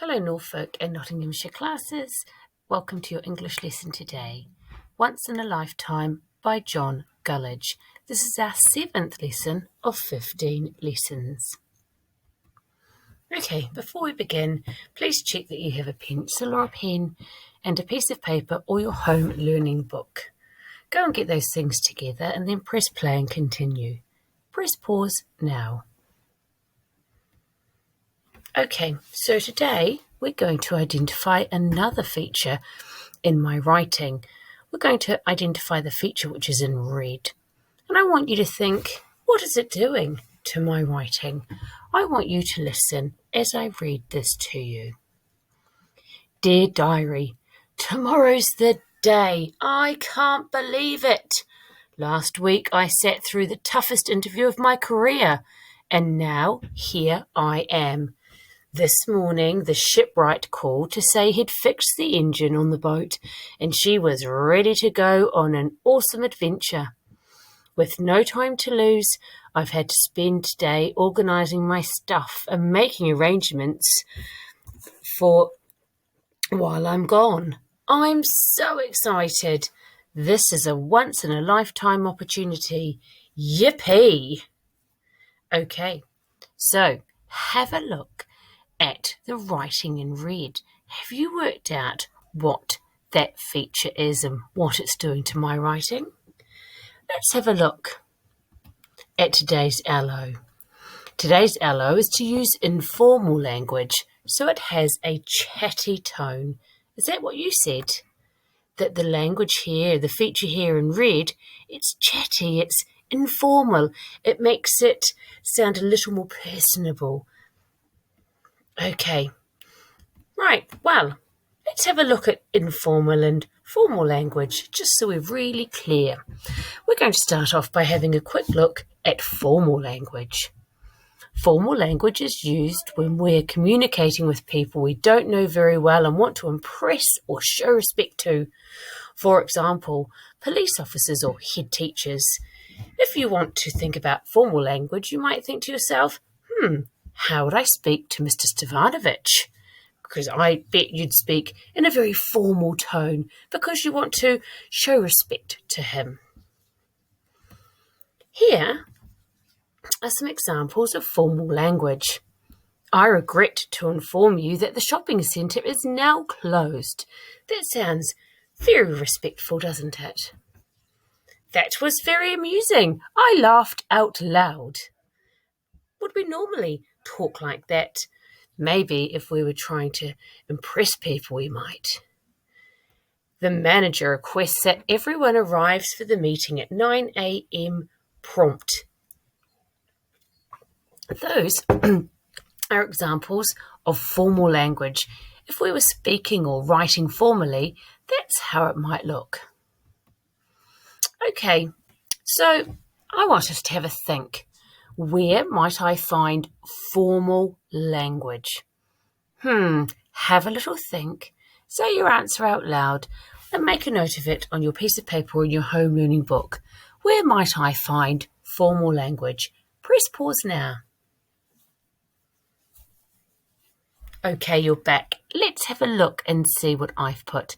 Hello Norfolk and Nottinghamshire classes. Welcome to your English lesson today. Once in a Lifetime by John Gullidge. This is our 7th lesson of 15 lessons. Okay, before we begin, please check that you have a pencil or a pen and a piece of paper or your home learning book. Go and get those things together and then press play and continue. Press pause now. Okay, so today we're going to identify another feature in my writing. We're going to identify the feature which is in red. And I want you to think, what is it doing to my writing? I want you to listen as I read this to you. Dear Diary, tomorrow's the day. I can't believe it. Last week I sat through the toughest interview of my career, and now here I am. This morning, the shipwright called to say he'd fixed the engine on the boat and she was ready to go on an awesome adventure. With no time to lose, I've had to spend today organising my stuff and making arrangements for while I'm gone. I'm so excited. This is a once-in-a-lifetime opportunity. Yippee! Okay, so have a look at the writing in red. Have you worked out what that feature is and what it's doing to my writing? Let's have a look at today's LO. Today's LO is to use informal language, so it has a chatty tone. Is that what you said? That the language here, the feature here in red, it's chatty, it's informal. It makes it sound a little more personable. Okay, right, well, let's have a look at informal and formal language, just so we're really clear. We're going to start off by having a quick look at formal language. Formal language is used when we're communicating with people we don't know very well and want to impress or show respect to. For example, police officers or head teachers. If you want to think about formal language, you might think to yourself, how would I speak to Mr. Stefanovic? Because I bet you'd speak in a very formal tone because you want to show respect to him. Here are some examples of formal language. I regret to inform you that the shopping centre is now closed. That sounds very respectful, doesn't it? That was very amusing. I laughed out loud. Would we normally talk like that? Maybe if we were trying to impress people, we might. The manager requests that everyone arrives for the meeting at 9 a.m. prompt. Those are examples of formal language. If we were speaking or writing formally, that's how it might look. Okay, so I want us to have a think. Where might I find formal language? Have a little think, say your answer out loud, and make a note of it on your piece of paper or in your home learning book. Where might I find formal language? Press pause now. Okay, you're back. Let's have a look and see what I've put.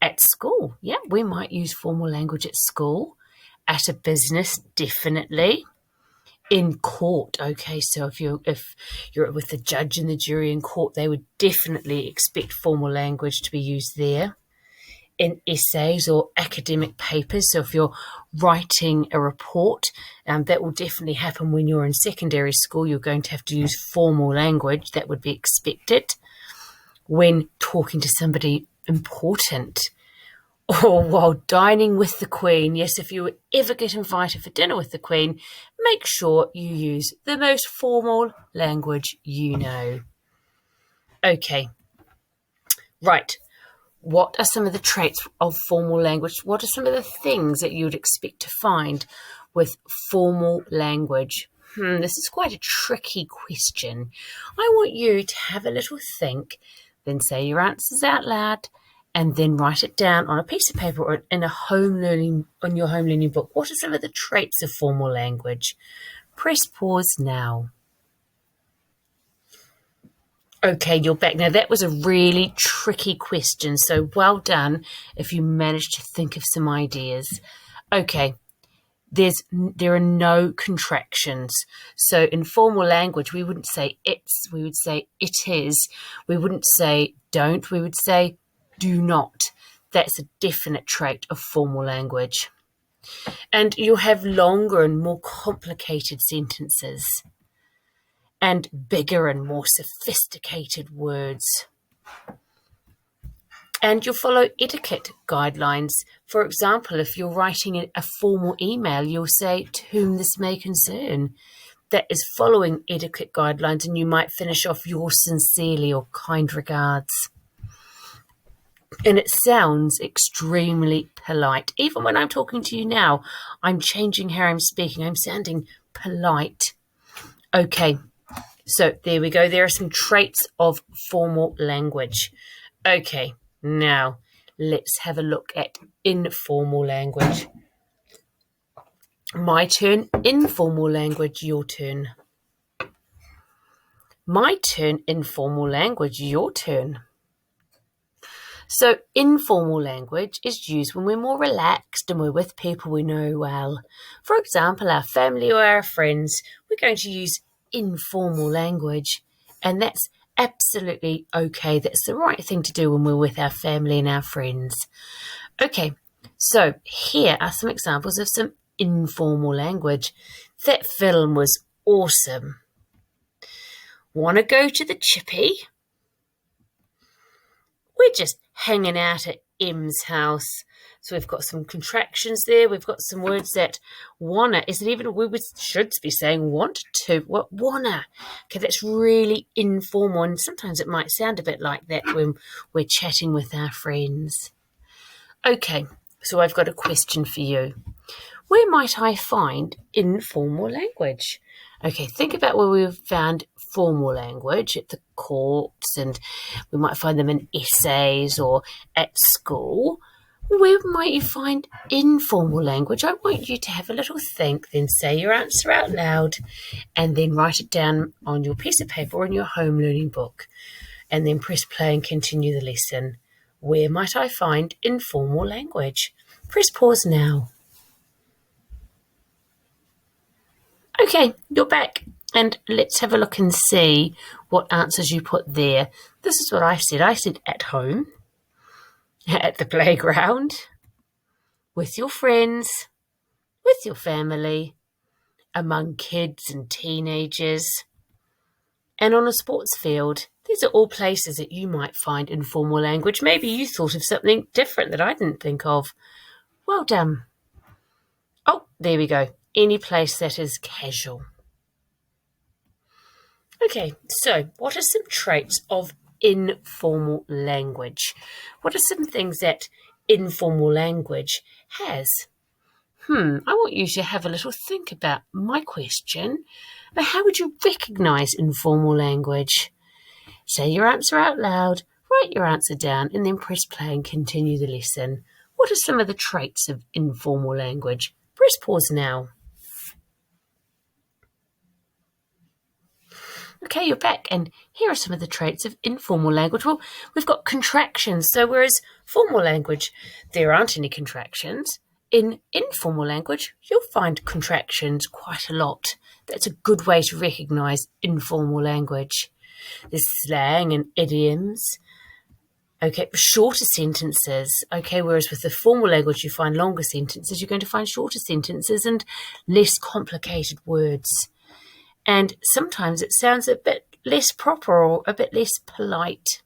At school, yeah, we might use formal language at school. At a business, definitely. In court, okay, so if you're with the judge and the jury in court, they would definitely expect formal language to be used there. In essays or academic papers, so if you're writing a report, that will definitely happen when you're in secondary school. You're going to have to use formal language. That would be expected. When talking to somebody important, or while dining with the Queen. Yes, if you ever get invited for dinner with the Queen, make sure you use the most formal language you know. Okay, right. What are some of the traits of formal language? What are some of the things that you would expect to find with formal language? This is quite a tricky question. I want you to have a little think, then say your answers out loud, and then write it down on a piece of paper or in your home learning book. What are some of the traits of formal language? Press pause now. Okay, you're back. Now, that was a really tricky question, so well done if you managed to think of some ideas. Okay, there are no contractions. So in formal language, we wouldn't say it's, we would say it is. We wouldn't say don't, we would say do not. That's a definite trait of formal language. And you'll have longer and more complicated sentences and bigger and more sophisticated words. And you'll follow etiquette guidelines. For example, if you're writing a formal email, you'll say, to whom this may concern. That is following etiquette guidelines, and you might finish off yours sincerely or kind regards. And it sounds extremely polite. Even when I'm talking to you now, I'm changing how I'm speaking. I'm sounding polite. Okay, so there we go. There are some traits of formal language. Okay, now let's have a look at informal language. My turn, informal language, your turn. My turn, informal language, your turn. So informal language is used when we're more relaxed and we're with people we know well. For example, our family or our friends, we're going to use informal language, and that's absolutely okay. That's the right thing to do when we're with our family and our friends. Okay, so here are some examples of some informal language. That film was awesome. Want to go to the chippy? We're just hanging out at M's house. So we've got some contractions there. We've got some words that wanna isn't even, we should be saying want to. What, wanna? Okay, that's really informal, and sometimes it might sound a bit like that when we're chatting with our friends. Okay, so I've got a question for you. Where might I find informal language? Okay, think about where we've found formal language at the courts, and we might find them in essays or at school. Where might you find informal language? I want you to have a little think, then say your answer out loud, and then write it down on your piece of paper or in your home learning book, and then press play and continue the lesson. Where might I find informal language? Press pause now. Okay, you're back, and let's have a look and see what answers you put there. This is what I said. I said at home, at the playground, with your friends, with your family, among kids and teenagers, and on a sports field. These are all places that you might find informal language. Maybe you thought of something different that I didn't think of. Well done. Oh, there we go. Any place that is casual. Okay, so what are some traits of informal language? What are some things that informal language has? I want you to have a little think about my question. How would you recognise informal language? Say your answer out loud, write your answer down, and then press play and continue the lesson. What are some of the traits of informal language? Press pause now. Okay, you're back, and here are some of the traits of informal language. Well, we've got contractions. So whereas formal language, there aren't any contractions, in informal language, you'll find contractions quite a lot. That's a good way to recognise informal language. There's slang and idioms. Okay, shorter sentences. Okay, whereas with the formal language, you find longer sentences, you're going to find shorter sentences and less complicated words. And sometimes it sounds a bit less proper or a bit less polite.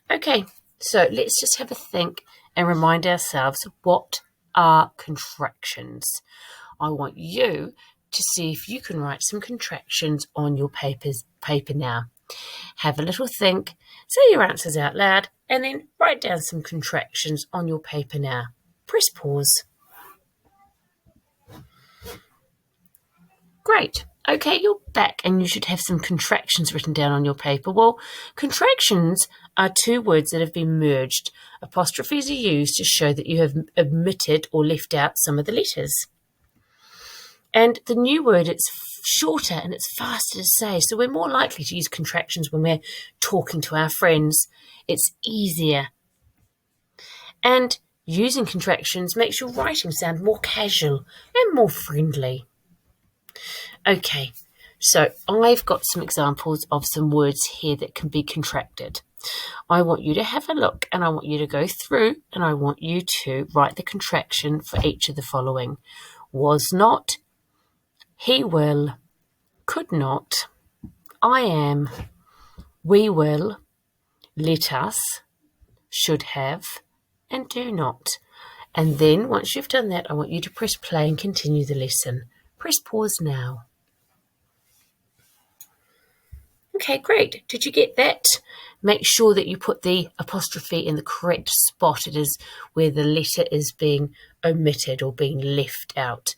Okay, so let's just have a think and remind ourselves, what are contractions? I want you to see if you can write some contractions on your paper now. Have a little think, say your answers out loud, and then write down some contractions on your paper now. Press pause. Great. Okay, you're back, and you should have some contractions written down on your paper. Well, contractions are two words that have been merged. Apostrophes are used to show that you have omitted or left out some of the letters. And the new word, it's shorter and it's faster to say. So we're more likely to use contractions when we're talking to our friends. It's easier. And using contractions makes your writing sound more casual and more friendly. Okay, so I've got some examples of some words here that can be contracted. I want you to have a look and I want you to go through and I want you to write the contraction for each of the following. Was not, he will, could not, I am, we will, let us, should have, and do not. And then once you've done that, I want you to press play and continue the lesson. Press pause now. Okay, great. Did you get that? Make sure that you put the apostrophe in the correct spot. It is where the letter is being omitted or being left out.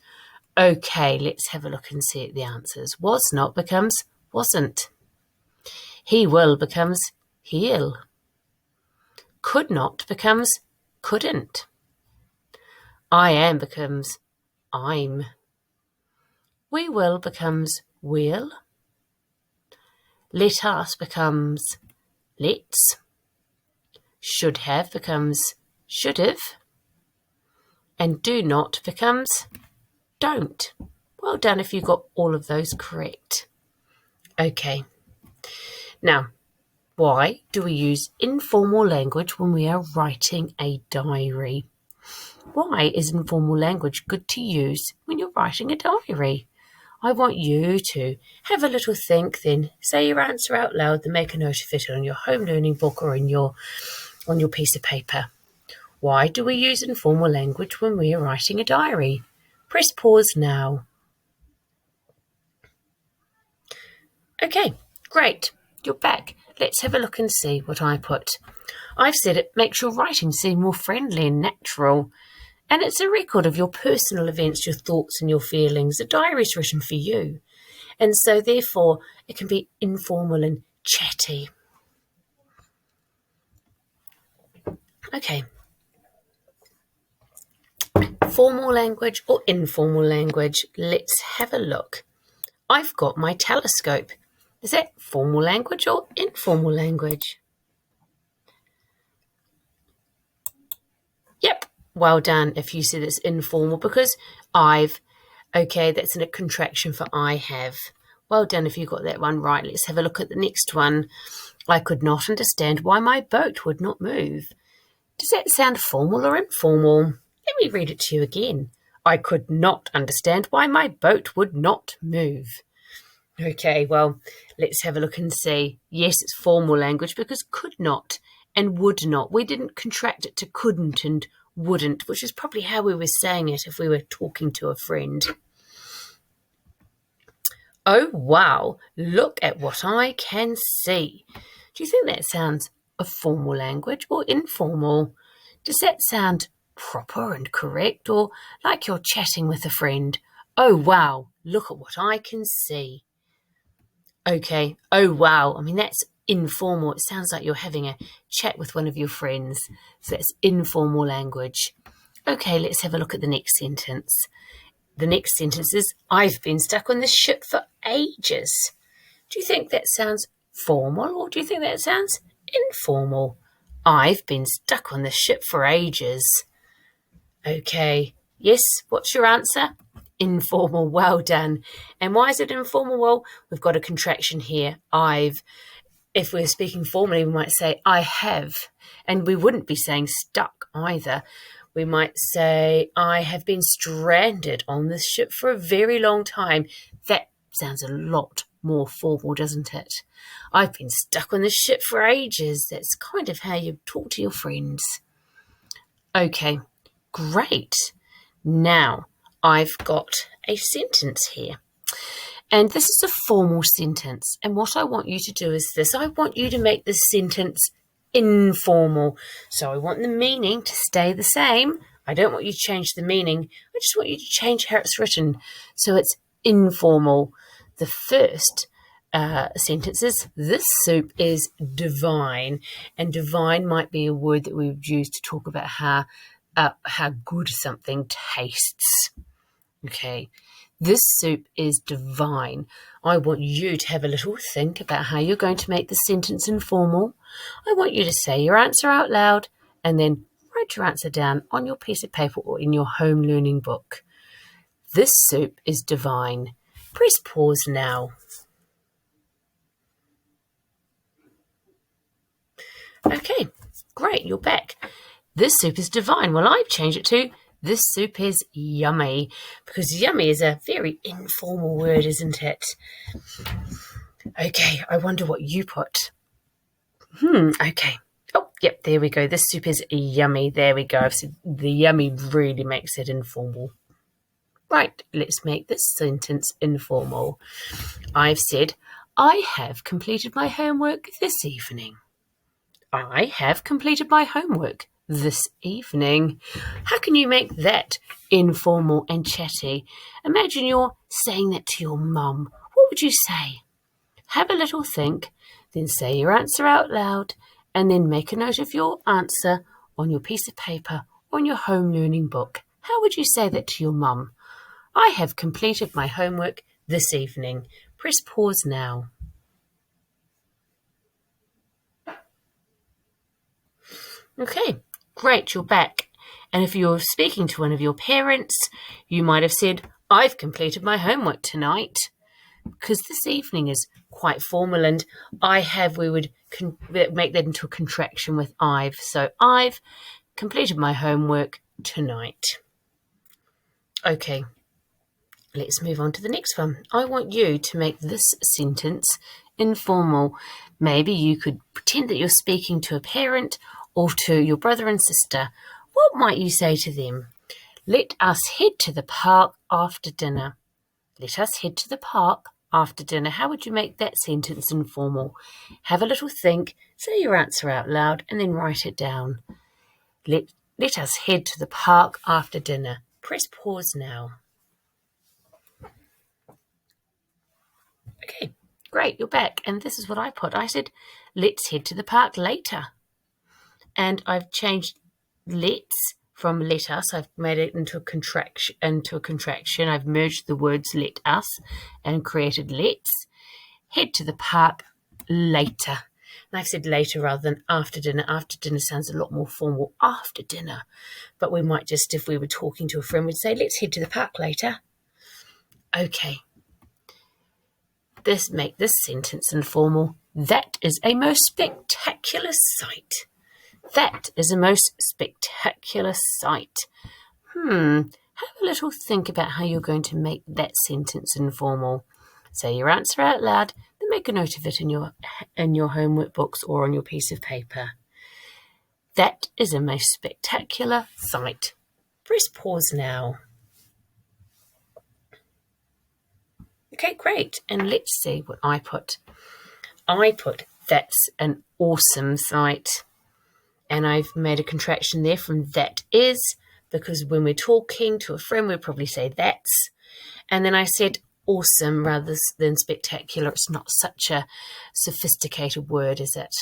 Okay, let's have a look and see the answers. Was not becomes wasn't. He will becomes he'll. Could not becomes couldn't. I am becomes I'm. We will becomes will. Let us becomes let's. Should have becomes should have. And do not becomes don't. Well done if you got all of those correct. Okay. Now, why do we use informal language when we are writing a diary? Why is informal language good to use when you're writing a diary? I want you to have a little think, then say your answer out loud, then make a note of it on your home learning book or on your piece of paper. Why do we use informal language when we are writing a diary? Press pause now. Okay, great. You're back. Let's have a look and see what I put. I've said it makes your writing seem more friendly and natural. And it's a record of your personal events, your thoughts and your feelings. A diary is written for you. And so therefore it can be informal and chatty. Okay. Formal language or informal language? Let's have a look. I've got my telescope. Is that formal language or informal language? Yep, well done if you said it's informal because that's a contraction for I have. Well done if you got that one right. Let's have a look at the next one. I could not understand why my boat would not move. Does that sound formal or informal? Let me read it to you again. I could not understand why my boat would not move. Okay, well, let's have a look and see. Yes, it's formal language because could not and would not. We didn't contract it to couldn't and wouldn't, which is probably how we were saying it if we were talking to a friend. Oh, wow, look at what I can see. Do you think that sounds a formal language or informal? Does that sound proper and correct or like you're chatting with a friend? Oh, wow, look at what I can see. Okay, oh, wow, I mean, that's informal. It sounds like you're having a chat with one of your friends. So that's informal language. Okay, let's have a look at the next sentence. The next sentence is, I've been stuck on this ship for ages. Do you think that sounds formal or do you think that sounds informal? I've been stuck on this ship for ages. Okay, yes, what's your answer? Informal, well done. And why is it informal? Well, we've got a contraction here. If we're speaking formally, we might say I have, and we wouldn't be saying stuck either. We might say, I have been stranded on this ship for a very long time. That sounds a lot more formal, doesn't it? I've been stuck on this ship for ages. That's kind of how you talk to your friends. Okay, great. Now, I've got a sentence here. And this is a formal sentence. And what I want you to do is this. I want you to make this sentence informal. So I want the meaning to stay the same. I don't want you to change the meaning. I just want you to change how it's written. So it's informal. The first sentence is, this soup is divine. And divine might be a word that we would use to talk about how good something tastes. Okay. This soup is divine. I want you to have a little think about how you're going to make the sentence informal. I want you to say your answer out loud and then write your answer down on your piece of paper or in your home learning book. This soup is divine. Press pause now. Okay, great, you're back. This soup is divine. Well, I've changed it to this soup is yummy, because yummy is a very informal word, isn't it? Okay, I wonder what you put. Okay. Oh, yep, there we go. This soup is yummy. There we go. I've said the yummy really makes it informal. Right, let's make this sentence informal. I've said, I have completed my homework this evening. I have completed my homework this evening. How can you make that informal and chatty? Imagine you're saying that to your mum. What would you say? Have a little think, then say your answer out loud, and then make a note of your answer on your piece of paper or in your home learning book. How would you say that to your mum? I have completed my homework this evening. Press pause now. Okay, great, you're back. And if you're speaking to one of your parents, you might have said, I've completed my homework tonight. Because this evening is quite formal, and we would make that into a contraction with I've. So I've completed my homework tonight. Okay, let's move on to the next one. I want you to make this sentence informal. Maybe you could pretend that you're speaking to a parent or to your brother and sister. What might you say to them? Let us head to the park after dinner. Let us head to the park after dinner. How would you make that sentence informal? Have a little think, say your answer out loud, and then write it down. Let us head to the park after dinner. Press pause now. Okay, great, you're back. And this is what I put. I said, let's head to the park later. And I've changed let's from let us. I've made it into a contraction. I've merged the words let us and created let's head to the park later. And I've said later rather than after dinner. After dinner sounds a lot more formal. After dinner. But we might just, if we were talking to a friend, we'd say, let's head to the park later. Okay. Make this sentence informal. That is a most spectacular sight. That is a most spectacular sight. Have a little think about how you're going to make that sentence informal. Say your answer out loud, then make a note of it in your homework books or on your piece of paper. That is a most spectacular sight. Press pause now. Okay, great. And let's see what I put. I put that's an awesome sight. And I've made a contraction there from that is, because when we're talking to a friend, we'd probably say that's. And then I said awesome rather than spectacular. It's not such a sophisticated word, is it?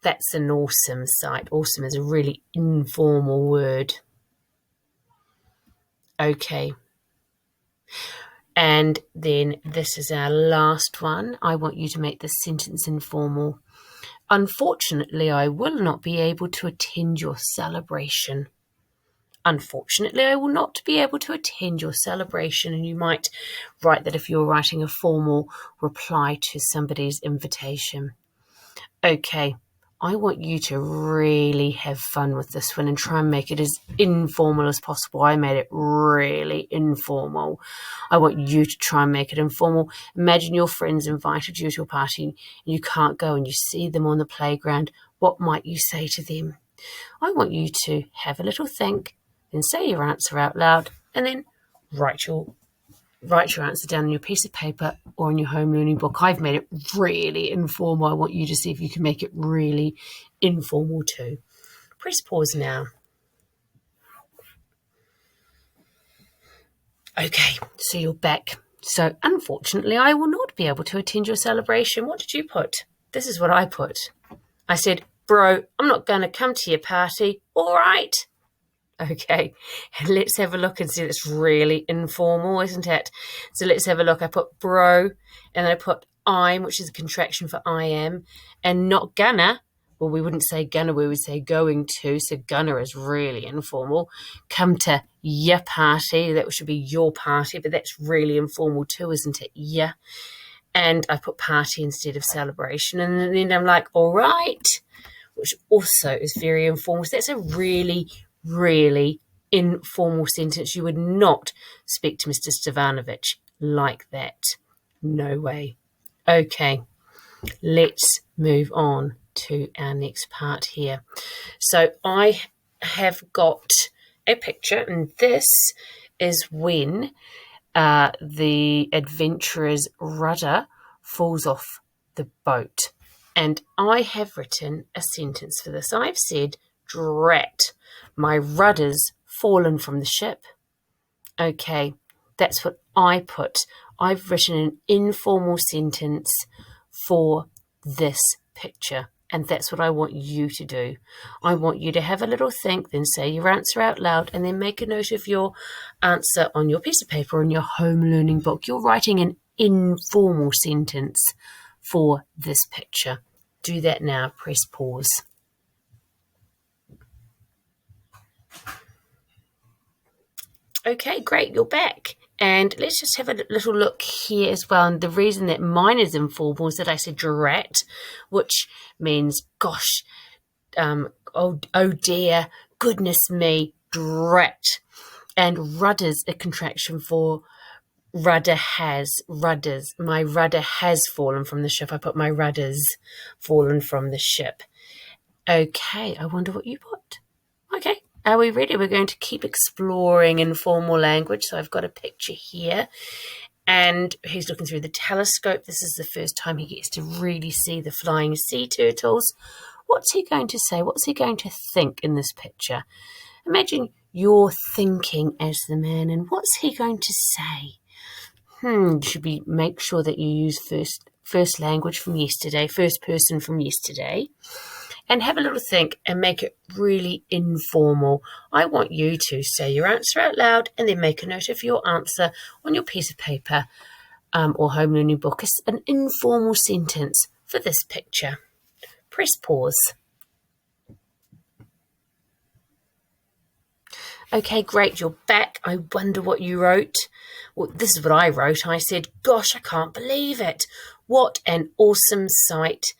That's an awesome sight. Awesome is a really informal word. Okay. And then this is our last one. I want you to make this sentence informal. Unfortunately, I will not be able to attend your celebration. Unfortunately, I will not be able to attend your celebration. And you might write that if you're writing a formal reply to somebody's invitation. Okay, I want you to really have fun with this one and try and make it as informal as possible. I made it really informal. I want you to try and make it informal. Imagine your friends invited you to a party and you can't go and you see them on the playground. What might you say to them? I want you to have a little think, then say your answer out loud, and then write your answer down on your piece of paper or in your home learning book. I've made it really informal. I want you to see if you can make it really informal too. Press pause now. Okay, so you're back. So unfortunately, I will not be able to attend your celebration. What did you put? This is what I put. I said, bro, I'm not going to come to your party. All right. Okay, and let's have a look and see. It's really informal, isn't it? So let's have a look. I put bro, and I put I'm, which is a contraction for I am, and not gonna. Well, we wouldn't say gonna, we would say going to. So gonna is really informal. Come to your party. That should be your party, but that's really informal too, isn't it? Yeah. And I put party instead of celebration. And then I'm like, all right, which also is very informal. So that's a really, really informal sentence. You would not speak to Mr. Stevanovic like that. No way. Okay, let's move on to our next part here. So I have got a picture, and this is when the adventurer's rudder falls off the boat. And I have written a sentence for this. I've said, drat, my rudder's fallen from the ship. Okay, that's what I put. I've written an informal sentence for this picture. And that's what I want you to do. I want you to have a little think, then say your answer out loud, and then make a note of your answer on your piece of paper or in your home learning book. You're writing an informal sentence for this picture. Do that now. Press pause. Okay, great. You're back. And let's just have a little look here as well. And the reason that mine is informal is that I said drat, which means gosh, oh dear, goodness me, drat. And rudder's a contraction for rudder has, rudders. My rudder has fallen from the ship. I put my rudder's fallen from the ship. Okay, I wonder what you put. Okay, are we ready? We're going to keep exploring informal language. So I've got a picture here, and he's looking through the telescope. This is the first time he gets to really see the flying sea turtles. What's he going to say? What's he going to think in this picture? Imagine you're thinking as the man, and what's he going to say? Should we make sure that you use first language from yesterday, first person from yesterday, and have a little think and make it really informal. I want you to say your answer out loud and then make a note of your answer on your piece of paper or home learning book. It's an informal sentence for this picture. Press pause. Okay, great, you're back. I wonder what you wrote. Well, this is what I wrote. I said, gosh, I can't believe it. What an awesome sight.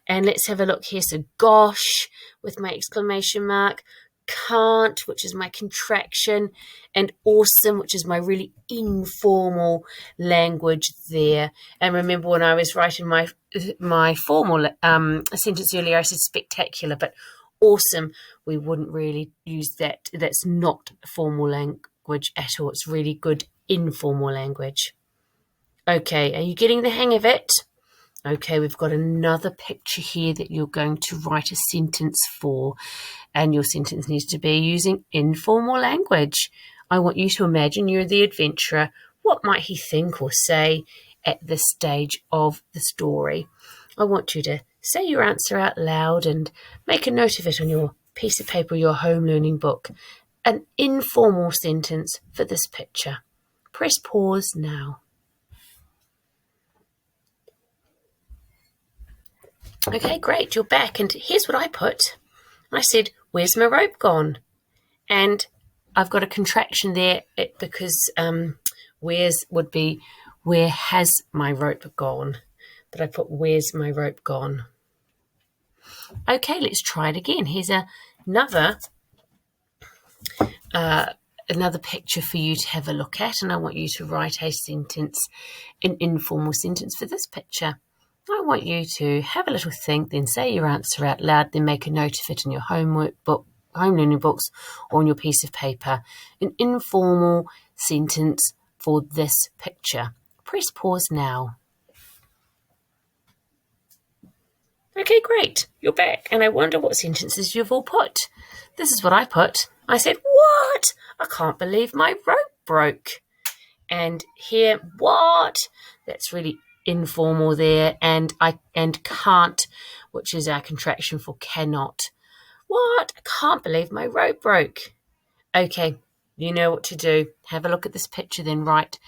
And let's have a look here. So gosh, with my exclamation mark, can't, which is my contraction, and awesome, which is my really informal language there. And remember when I was writing my formal sentence earlier, I said spectacular, but awesome, we wouldn't really use that. That's not formal language at all. It's really good informal language. Okay, are you getting the hang of it? Okay, we've got another picture here that you're going to write a sentence for, and your sentence needs to be using informal language. I want you to imagine you're the adventurer. What might he think or say at this stage of the story? I want you to say your answer out loud and make a note of it on your piece of paper or your home learning book. An informal sentence for this picture. Press pause now. Okay, great, you're back. And here's what I put. I said, where's my rope gone? And I've got a contraction there because where's would be, where has my rope gone? But I put, where's my rope gone? Okay, let's try it again. Here's another picture for you to have a look at, and I want you to write a sentence, an informal sentence for this picture. I want you to have a little think, then say your answer out loud, then make a note of it in your homework book, home learning books, or on your piece of paper. An informal sentence for this picture. Press pause now. Okay, great. You're back. And I wonder what sentences you've all put. This is what I put. I said, what? I can't believe my rope broke. And here, what? That's really informal there. And can't, which is our contraction for cannot. What? I can't believe my rope broke. Okay, you know what to do. Have a look at this picture, then write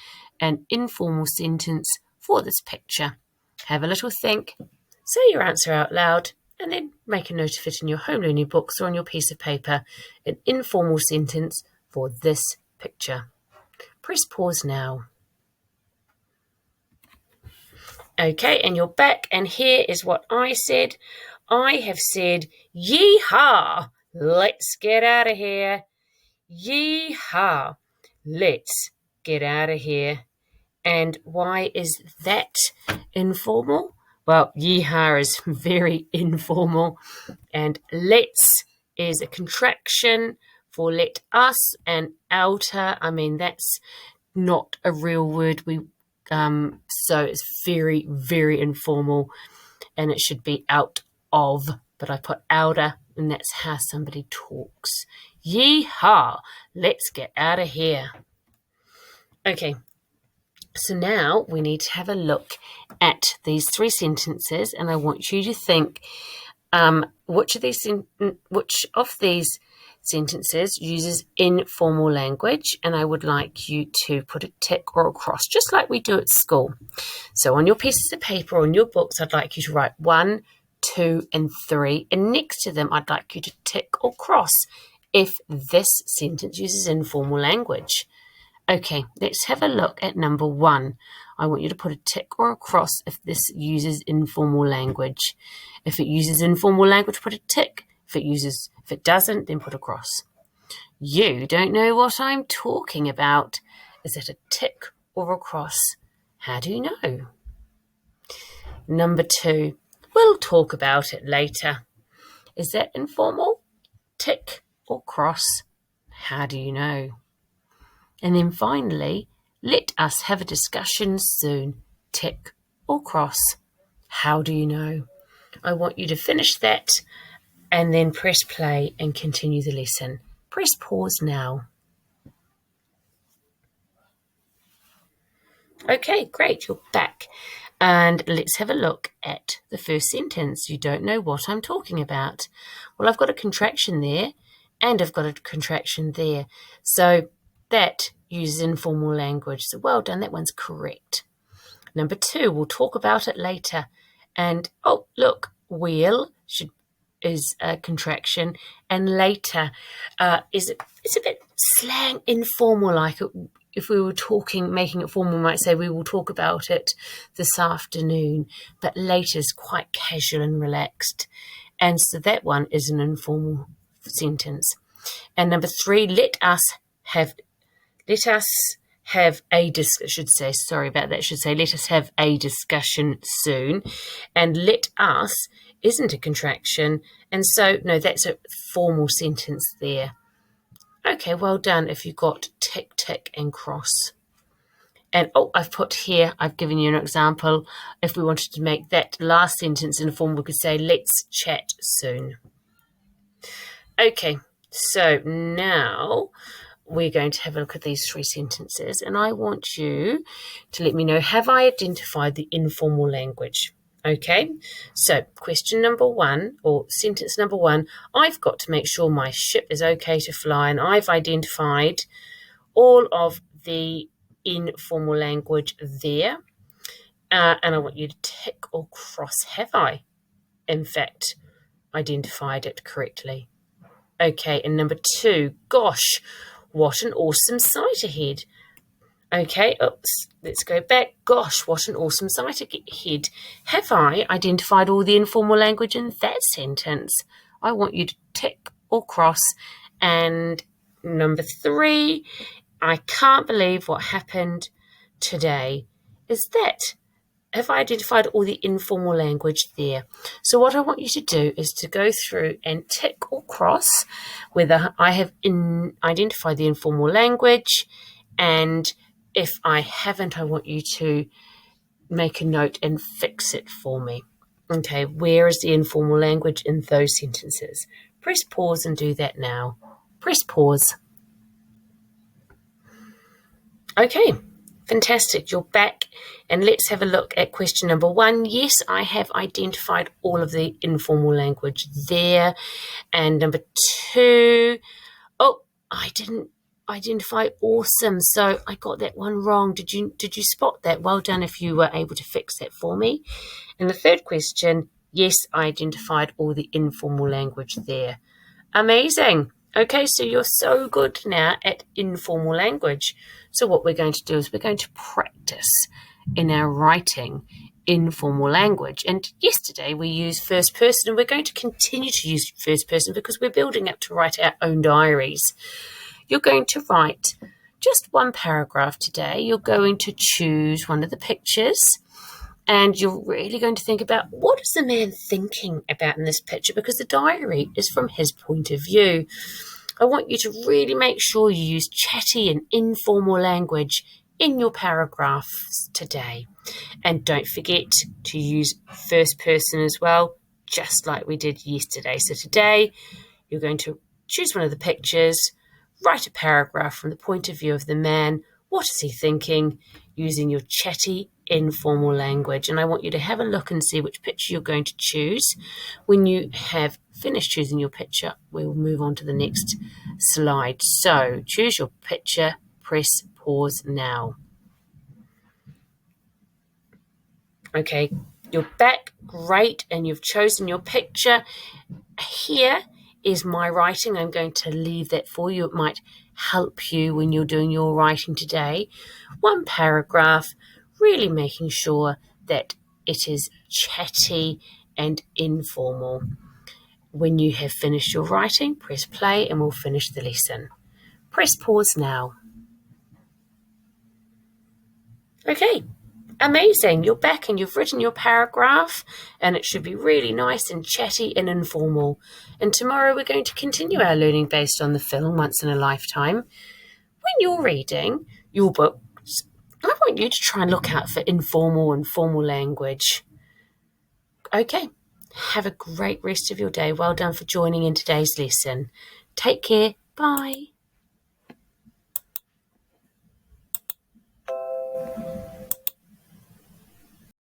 an informal sentence for this picture. Have a little think, say your answer out loud, and then make a note of it in your home learning books or on your piece of paper. An informal sentence for this picture. Press pause now. Okay, and you're back, and here is what I said. I have said, yee-haw, let's get out of here. Yee-haw, let's get out of here. And why is that informal? Well, yee-haw is very informal, and let's is a contraction for let us, and outer, I mean, that's not a real word. So it's very, very informal, and it should be out of, but I put outer, and that's how somebody talks. Yee-haw, let's get out of here. Okay, so now we need to have a look at these three sentences, and I want you to think which of these sentences uses informal language, and I would like you to put a tick or a cross, just like we do at school. So on your pieces of paper or on your books, I'd like you to write 1, 2, and 3, and next to them, I'd like you to tick or cross if this sentence uses informal language. Okay, let's have a look at number 1. I want you to put a tick or a cross if this uses informal language. If it uses informal language, put a tick. If it doesn't, then put a cross. You don't know what I'm talking about. Is that a tick or a cross? How do you know? Number 2, we'll talk about it later. Is that informal? Tick or cross? How do you know? And then finally, let us have a discussion soon. Tick or cross? How do you know? I want you to finish that and then press play and continue the lesson. Press pause now. Okay, great, you're back. And let's have a look at the first sentence. You don't know what I'm talking about. Well, I've got a contraction there and I've got a contraction there. So that uses informal language. So well done, that one's correct. Number 2, we'll talk about it later. And oh, look, wheel is a contraction, and later it's a bit slang, informal, like if we were making it formal, we might say we will talk about it this afternoon, but later is quite casual and relaxed. And so that one is an informal sentence. And number 3, let us have a discussion soon. And let us isn't a contraction, and so no, that's a formal sentence there. Okay, well done if you got tick, tick, and cross. And I've given you an example. If we wanted to make that last sentence informal, we could say, let's chat soon. Okay, so now we're going to have a look at these 3 sentences, and I want you to let me know, have I identified the informal language? Okay, so question number 1, or sentence number 1, I've got to make sure my ship is okay to fly, and I've identified all of the informal language there, and I want you to tick or cross, have I, in fact, identified it correctly? Okay, and number 2, gosh, what an awesome sight ahead. Okay, let's go back. Gosh, what an awesome sight ahead. Have I identified all the informal language in that sentence? I want you to tick or cross. And number 3, I can't believe what happened today. Have I identified all the informal language there? So what I want you to do is to go through and tick or cross whether I have identified the informal language, and if I haven't, I want you to make a note and fix it for me. Okay, where is the informal language in those sentences? Press pause and do that now. Press pause. Okay, fantastic, you're back. And let's have a look at question number 1. Yes, I have identified all of the informal language there. And number 2, I didn't identify awesome, so I got that one wrong. Did you spot that? Well done if you were able to fix that for me. And the third question, yes, I identified all the informal language there. Amazing. Okay, so you're so good now at informal language. So what we're going to do is we're going to practice in our writing informal language. And yesterday we used first person, and we're going to continue to use first person because we're building up to write our own diaries. You're going to write just one paragraph today. You're going to choose one of the pictures, and you're really going to think about what is the man thinking about in this picture, because the diary is from his point of view. I want you to really make sure you use chatty and informal language in your paragraphs today. And don't forget to use first person as well, just like we did yesterday. So today you're going to choose one of the pictures, write a paragraph from the point of view of the man. What is he thinking? Using your chatty, informal language. And I want you to have a look and see which picture you're going to choose. When you have finished choosing your picture, we will move on to the next slide. So choose your picture, press pause now. Okay, you're back, great, and you've chosen your picture. Here is my writing. I'm going to leave that for you. It might help you when you're doing your writing today. One paragraph, really making sure that it is chatty and informal. When you have finished your writing, press play and we'll finish the lesson. Press pause now. Okay, amazing. You're back and you've written your paragraph, and it should be really nice and chatty and informal. And tomorrow we're going to continue our learning based on the film Once in a Lifetime. When you're reading your books, I want you to try and look out for informal and formal language. Okay, have a great rest of your day. Well done for joining in today's lesson. Take care. Bye.